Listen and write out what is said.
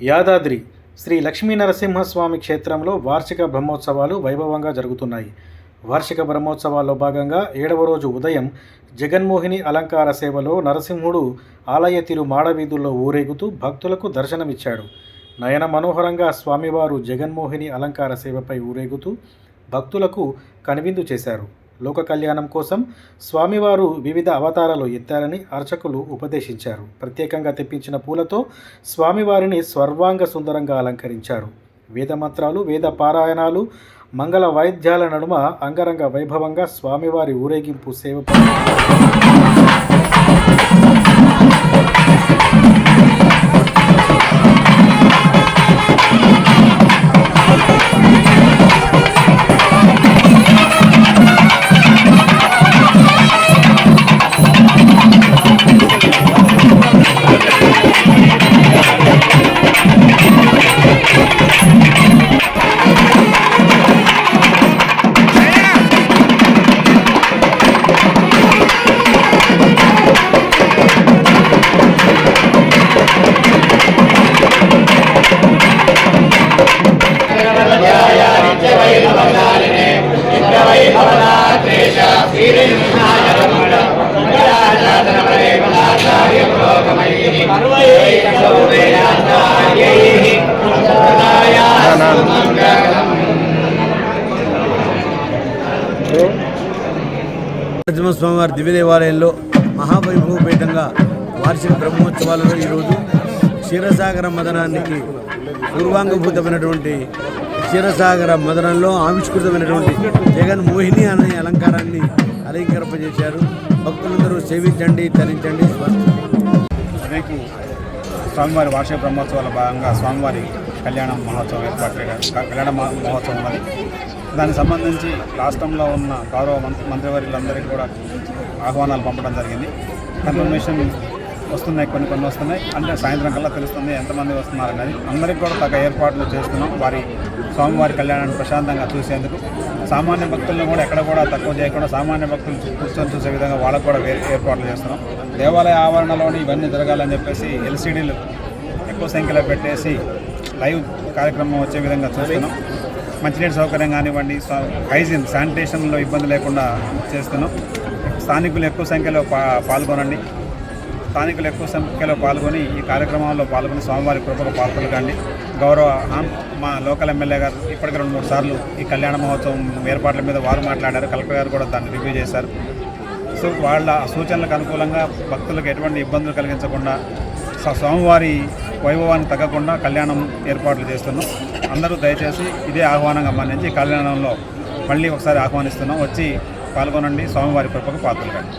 యాదాద్రి శ్రీ లక్ష్మీనరసింహస్వామి క్షేత్రంలో వార్షిక బ్రహ్మోత్సవాలు వైభవంగా జరుగుతున్నాయి. వార్షిక బ్రహ్మోత్సవాల్లో భాగంగా 7వ రోజు ఉదయం జగన్మోహిని అలంకార సేవలో నరసింహుడు ఆలయ తిరు మాడవీధుల్లో ఊరేగుతూ భక్తులకు దర్శనమిచ్చాడు. నయన మనోహరంగా స్వామివారు జగన్మోహిని అలంకార సేవపై ఊరేగుతూ భక్తులకు కనువిందు చేశారు. లోక కళ్యాణం కోసం స్వామివారు వివిధ అవతారాలు ఎత్తారని అర్చకులు ఉపదేశించారు. ప్రత్యేకంగా తెప్పించిన పూలతో స్వామివారిని సర్వాంగ సుందరంగా అలంకరించారు. వేదమంత్రాలు, వేద పారాయణాలు, మంగళ వాయిద్యాల నడుమ అంగరంగ వైభవంగా స్వామివారి ఊరేగింపు సేవ నరసింహస్వామివారి దివ్య దేవాలయంలో మహావైభవపేతంగా వార్షిక బ్రహ్మోత్సవాలలో ఈరోజు క్షీరసాగర మదనానికి పూర్వాంగభూతమైనటువంటి క్షీరసాగర మదనంలో ఆవిష్కృతమైనటువంటి జగన్మోహిని అనే అలంకారాన్ని అలంకరింపజేశారు. భక్తులందరూ సేవించండి, తరించండి. రేపు స్వామివారి వార్షిక బ్రహ్మోత్సవాల భాగంగా స్వామివారి కళ్యాణ మహోత్సవం కళ్యాణ మహోత్సవం ఉన్నది. దానికి సంబంధించి రాష్ట్రంలో ఉన్న గౌరవ మంత్రివర్యులందరికీ కూడా ఆహ్వానాలు పంపడం జరిగింది. కన్ఫర్మేషన్ వస్తున్నాయి, కొన్ని వస్తున్నాయి. అంటే సాయంత్రం కల్లా తెలుస్తుంది ఎంతమంది వస్తున్నారనేది. అందరికీ కూడా తగ్గ ఏర్పాట్లు చేస్తున్నాం స్వామివారి కళ్యాణాన్ని ప్రశాంతంగా చూసేందుకు. సామాన్య భక్తులను కూడా ఎక్కడ కూడా తక్కువ చేయకుండా సామాన్య భక్తులు కూర్చొని చూసే విధంగా వాళ్ళకు కూడా ఏర్పాట్లు చేస్తున్నాం. దేవాలయ ఆవరణలోని ఇవన్నీ జరగాలని చెప్పేసి ఎల్సీడీలు ఎక్కువ సంఖ్యలో పెట్టేసి లైవ్ కార్యక్రమం వచ్చే విధంగా చూస్తున్నాం. మంచినీటి సౌకర్యం కానివ్వండి, హైజీన్ శానిటేషన్లో ఇబ్బంది లేకుండా చేస్తున్నాం. స్థానికులు ఎక్కువ సంఖ్యలో పాల్గొనండి. స్థానికులు ఎక్కువ సంఖ్యలో పాల్గొని ఈ కార్యక్రమంలో పాల్గొని స్వామివారి కృపకు పాల్గొనకండి. గౌరవ మా లోకల్ ఎమ్మెల్యే గారు ఇప్పటికి 2-3 సార్లు ఈ కళ్యాణ మహోత్సవం ఏర్పాట్ల మీద వారు మాట్లాడారు. కలెక్టర్ గారు కూడా దాన్ని రివ్యూ చేశారు. సో వాళ్ళ సూచనలకు అనుకూలంగా భక్తులకు ఎటువంటి ఇబ్బందులు కలిగించకుండా స్వామివారి వైభవాన్ని తగ్గకుండా కళ్యాణం ఏర్పాట్లు చేస్తున్నాం. అందరూ దయచేసి ఇదే ఆహ్వానంగా మన్నించి కళ్యాణంలో మళ్ళీ ఒకసారి ఆహ్వానిస్తున్నాం. వచ్చి పాల్గొనండి, స్వామివారి కృపకు పాత్రలు కండి.